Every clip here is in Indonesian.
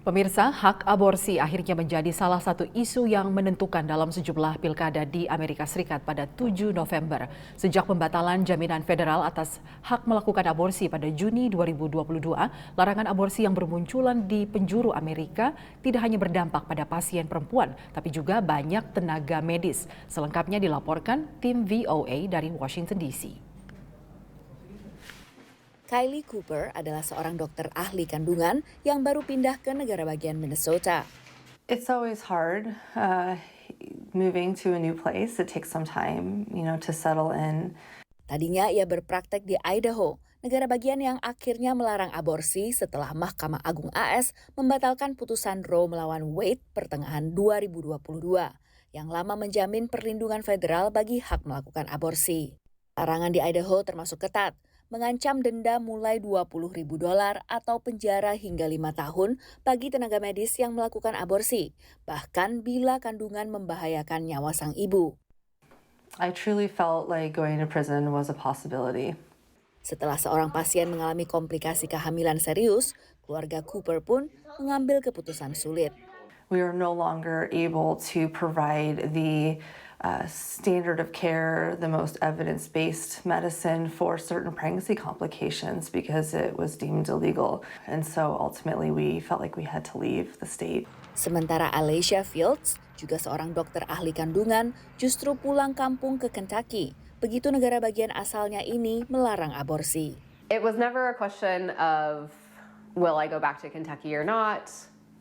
Pemirsa, hak aborsi akhirnya menjadi salah satu isu yang menentukan dalam sejumlah pilkada di Amerika Serikat pada 7 November. Sejak pembatalan jaminan federal atas hak melakukan aborsi pada Juni 2022, larangan aborsi yang bermunculan di penjuru Amerika tidak hanya berdampak pada pasien perempuan, tapi juga banyak tenaga medis. Selengkapnya dilaporkan tim VOA dari Washington DC. Kylie Cooper adalah seorang dokter ahli kandungan yang baru pindah ke negara bagian Minnesota. It's always hard moving to a new place. It takes some time, to settle in. Tadinya ia berpraktek di Idaho, negara bagian yang akhirnya melarang aborsi setelah Mahkamah Agung AS membatalkan putusan Roe melawan Wade pertengahan 2022 yang lama menjamin perlindungan federal bagi hak melakukan aborsi. Larangan di Idaho termasuk ketat, mengancam denda mulai $20.000 atau penjara hingga 5 tahun bagi tenaga medis yang melakukan aborsi, bahkan bila kandungan membahayakan nyawa sang ibu. I truly felt like going to prison was a possibility. Setelah seorang pasien mengalami komplikasi kehamilan serius, keluarga Cooper pun mengambil keputusan sulit. We are no longer able to provide the standard of care, the most evidence-based medicine for certain pregnancy complications because it was deemed illegal. And so ultimately we felt like we had to leave the state. Sementara Alicia Fields, juga seorang dokter ahli kandungan, justru pulang kampung ke Kentucky. Begitu negara bagian asalnya ini melarang aborsi. It was never a question of will I go back to Kentucky or not,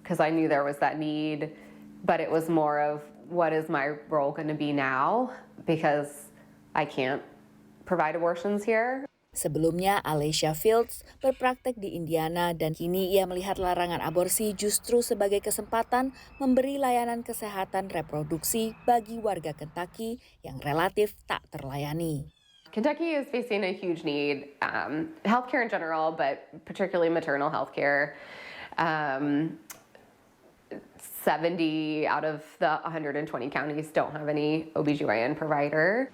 because I knew there was that need, but it was more of what is my role going to be now because I can't provide abortions here. Sebelumnya, Alicia Fields berpraktek di Indiana dan kini ia melihat larangan aborsi justru sebagai kesempatan memberi layanan kesehatan reproduksi bagi warga Kentucky yang relatif tak terlayani. Kentucky is facing a huge need, healthcare in general, but particularly maternal healthcare. 70 out of the 120 counties don't have any OBGYN provider.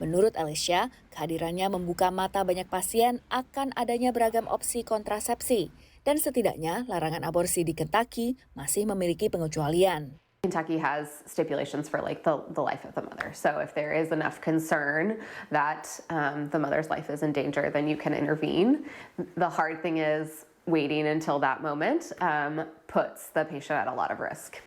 Menurut Alicia, kehadirannya membuka mata banyak pasien akan adanya beragam opsi kontrasepsi. Dan setidaknya larangan aborsi di Kentucky masih memiliki pengecualian. Kentucky has stipulations for the life of the mother. So if there is enough concern that the mother's life is in danger, then you can intervene. The hard thing is waiting until that moment puts the patient at a lot of risk.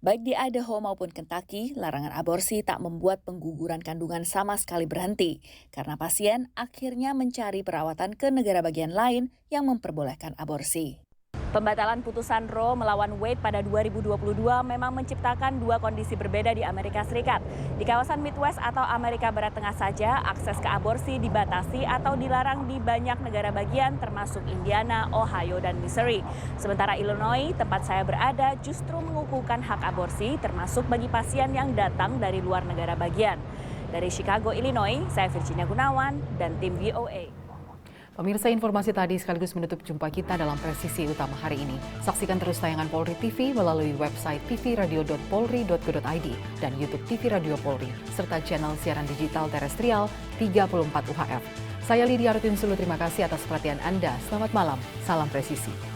Baik di Idaho maupun Kentucky, larangan aborsi tak membuat pengguguran kandungan sama sekali berhenti karena pasien akhirnya mencari perawatan ke negara bagian lain yang memperbolehkan aborsi. Pembatalan putusan Roe melawan Wade pada 2022 memang menciptakan dua kondisi berbeda di Amerika Serikat. Di kawasan Midwest atau Amerika Barat Tengah saja, akses ke aborsi dibatasi atau dilarang di banyak negara bagian termasuk Indiana, Ohio, dan Missouri. Sementara Illinois, tempat saya berada, justru mengukuhkan hak aborsi termasuk bagi pasien yang datang dari luar negara bagian. Dari Chicago, Illinois, saya Virginia Gunawan dan tim VOA. Pemirsa, informasi tadi sekaligus menutup jumpa kita dalam Presisi Utama hari ini. Saksikan terus tayangan Polri TV melalui website tvradio.polri.go.id dan YouTube TV Radio Polri, serta channel siaran digital terestrial 34 UHF. Saya Lydia Arutinsulu, terima kasih atas perhatian Anda. Selamat malam, salam presisi.